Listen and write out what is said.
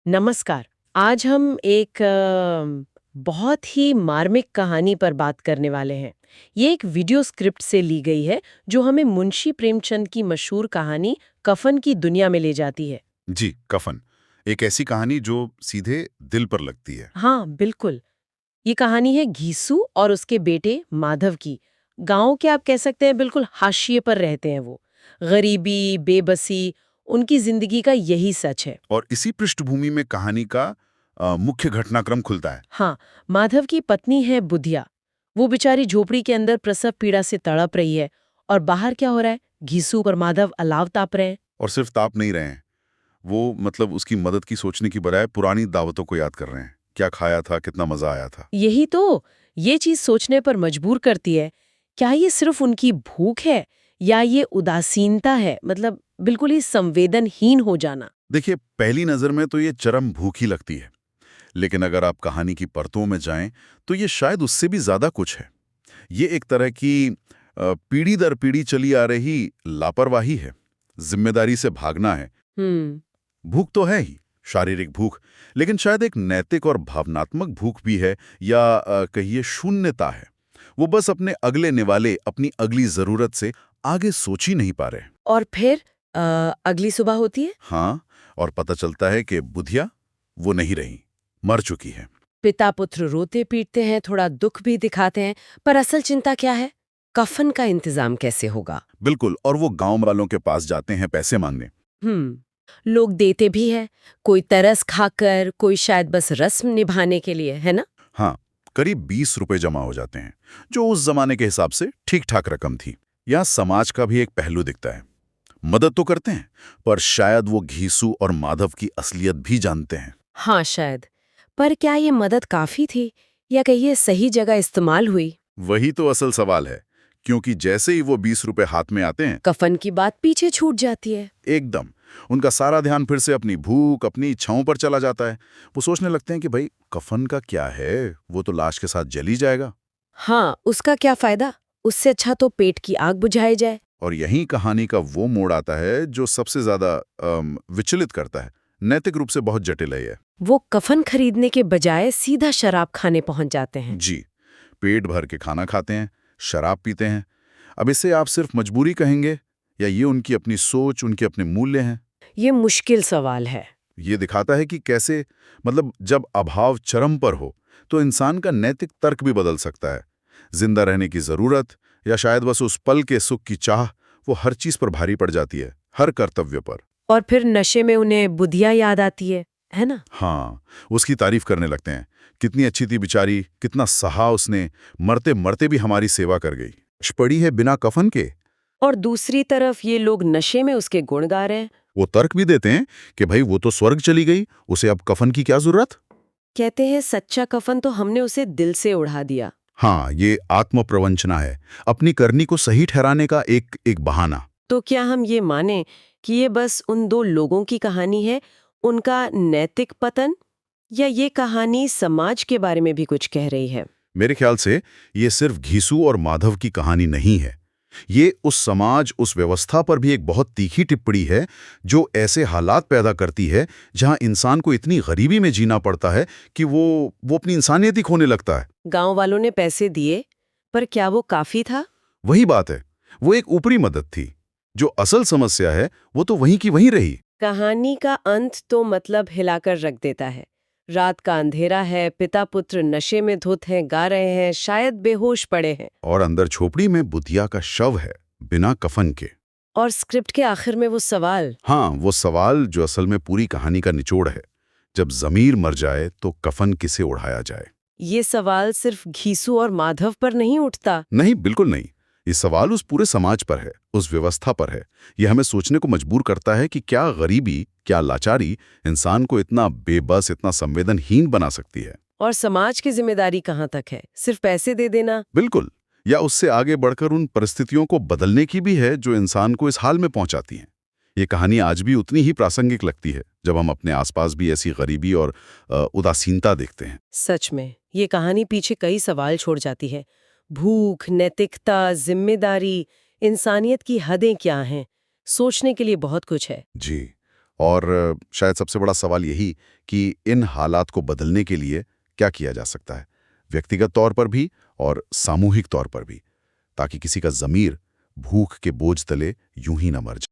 नमस्कार। आज हम एक बहुत ही मार्मिक कहानी पर बात करने वाले हैं। ये एक वीडियो स्क्रिप्ट से ली गई है जो हमें मुंशी प्रेमचंद की मशहूर कहानी कफन की दुनिया में ले जाती है। जी, कफन। एक ऐसी कहानी जो सीधे दिल पर लगती है। हाँ, बिल्कुल। ये कहानी है घीसू और उसके बेटे माधव की। गांव के आप कह सकते हैं बिल्कुल हाशिए पर रहते हैं वो। गरीबी, बेबसी, उनकी जिंदगी का यही सच है। और इसी पृष्ठभूमि में कहानी का मुख्य घटनाक्रम खुलता है। हाँ, माधव की पत्नी है बुधिया। वो बेचारी झोपड़ी के अंदर प्रसव पीड़ा से तड़प रही है और बाहर क्या हो रहा है, घीसू और माधव अलाव ताप रहे हैं। और सिर्फ ताप नहीं रहे हैं, वो मतलब उसकी मदद की सोचने की बजाय पुरानी दावतों को याद कर रहे हैं। क्या खाया था, कितना मजा आया था। यही तो, ये चीज सोचने पर मजबूर करती है। क्या ये सिर्फ उनकी भूख है या ये उदासीनता है, मतलब बिल्कुल ही संवेदनहीन हो जाना। देखिए, पहली नजर में तो ये चरम भूख ही लगती है, लेकिन अगर आप कहानी की परतों में जाएं तो ये शायद उससे भी ज्यादा कुछ है। ये एक तरह की पीढ़ी दर पीढ़ी चली आ रही लापरवाही है। जिम्मेदारी से भागना है। हम्म। भूख तो है ही, शारीरिक भूख, लेकिन शायद एक नैतिक और भावनात्मक भूख भी है, या कहिए शून्यता है। वो बस अपने अगले निवाले, अपनी अगली जरूरत से आगे सोच ही नहीं पा रहे। और फिर अगली सुबह होती है। हाँ, और पता चलता है कि बुधिया वो नहीं रही, मर चुकी है। पिता पुत्र रोते पीटते हैं, थोड़ा दुख भी दिखाते हैं, पर असल चिंता क्या है? कफन का इंतजाम कैसे होगा? बिल्कुल, और वो गांव वालों के पास जाते हैं पैसे मांगने। लोग देते भी है, कोई तरस खाकर, कोई शायद बस रस्म निभाने के लिए, है ना? हाँ, करीब 20 रुपए जमा हो जाते हैं, जो उस जमाने के हिसाब से ठीक ठाक रकम थी। यहाँ समाज का भी एक पहलू दिखता है। मदद तो करते हैं, पर शायद वो घीसू और माधव की असलियत भी जानते हैं। हाँ, शायद। पर क्या ये मदद काफी थी या कहिए सही जगह इस्तेमाल हुई? वही तो असल सवाल है, क्योंकि जैसे ही वो 20 रुपए हाथ में आते हैं, कफन की बात पीछे छूट जाती है। एकदम उनका सारा ध्यान फिर से अपनी भूख, अपनी इच्छाओं पर चला जाता है। वो सोचने लगते हैं कि भाई कफन का क्या है, वो तो लाश के साथ जल ही जाएगा। हाँ, उसका क्या फायदा? उससे अच्छा तो पेट की आग बुझाई जाए। और यही कहानी का वो मोड़ आता है जो सबसे ज्यादा विचलित करता है। नैतिक रूप से बहुत जटिल है ये। वो कफन खरीदने के बजाय सीधा शराब खाने पहुंच जाते हैं। जी, पेट भर के खाना खाते हैं, शराब पीते हैं। अब इसे आप सिर्फ मजबूरी कहेंगे, या ये उनकी अपनी सोच, उनके अपने मूल्य हैं? ये मुश्किल सवाल है। ये दिखाता है कि कैसे, मतलब जब अभाव चरम पर हो तो इंसान का नैतिक तर्क भी बदल सकता है। जिंदा रहने की जरूरत, या शायद बस उस पल के सुख की चाह, वो हर चीज पर भारी पड़ जाती है, हर कर्तव्य पर। और फिर नशे में उन्हें बुधिया याद आती है ना? हाँ, उसकी तारीफ करने लगते हैं। कितनी अच्छी थी बेचारी, कितना सहा उसने, मरते मरते भी हमारी सेवा कर गई। पड़ी है बिना कफन के। और दूसरी तरफ ये लोग नशे में उसके गुण गा रहे हैं। वो तर्क भी देते हैं कि भाई वो तो स्वर्ग चली गई, उसे अब कफन की क्या जरूरत। कहते हैं सच्चा कफन तो हमने उसे दिल से उड़ा दिया। हाँ, ये आत्मप्रवंचना है, अपनी करनी को सही ठहराने का एक एक बहाना। तो क्या हम ये माने कि ये बस उन दो लोगों की कहानी है, उनका नैतिक पतन, या ये कहानी समाज के बारे में भी कुछ कह रही है? मेरे ख्याल से ये सिर्फ घीसू और माधव की कहानी नहीं है। ये उस समाज, उस व्यवस्था पर भी एक बहुत तीखी टिप्पणी है, जो ऐसे हालात पैदा करती है जहां इंसान को इतनी गरीबी में जीना पड़ता है कि वो अपनी इंसानियत ही खोने लगता है। गांव वालों ने पैसे दिए, पर क्या वो काफी था? वही बात है, वो एक ऊपरी मदद थी। जो असल समस्या है वो तो वहीं की वहीं रही। कहानी का अंत तो मतलब हिलाकर रख देता है। रात का अंधेरा है, पिता पुत्र नशे में धुत हैं, गा रहे हैं, शायद बेहोश पड़े हैं। और अंदर झोपड़ी में बुधिया का शव है, बिना कफन के। और स्क्रिप्ट के आखिर में वो सवाल। हाँ, वो सवाल जो असल में पूरी कहानी का निचोड़ है। जब जमीर मर जाए तो कफन किसे उड़ाया जाए। ये सवाल सिर्फ घीसू और माधव पर नहीं उठता। नहीं, बिल्कुल नहीं। ये सवाल उस पूरे समाज पर है, उस व्यवस्था पर है। यह हमें सोचने को मजबूर करता है कि क्या गरीबी, क्या लाचारी इंसान को इतना बेबस, इतना संवेदनहीन बना सकती है। और समाज की जिम्मेदारी कहाँ तक है? सिर्फ पैसे दे देना? बिल्कुल, या उससे आगे बढ़कर उन परिस्थितियों को बदलने की भी है जो इंसान को इस हाल में पहुंचाती हैं। ये कहानी आज भी उतनी ही प्रासंगिक लगती है जब हम अपने आसपास भी ऐसी गरीबी और उदासीनता देखते हैं। सच में, ये कहानी पीछे कई सवाल छोड़ जाती है। भूख, नैतिकता, जिम्मेदारी, इंसानियत की हदें क्या हैं? सोचने के लिए बहुत कुछ है। जी, और शायद सबसे बड़ा सवाल यही कि इन हालात को बदलने के लिए क्या किया जा सकता है, व्यक्तिगत तौर पर भी और सामूहिक तौर पर भी, ताकि किसी का ज़मीर भूख के बोझ तले यूं ही न मर जाए।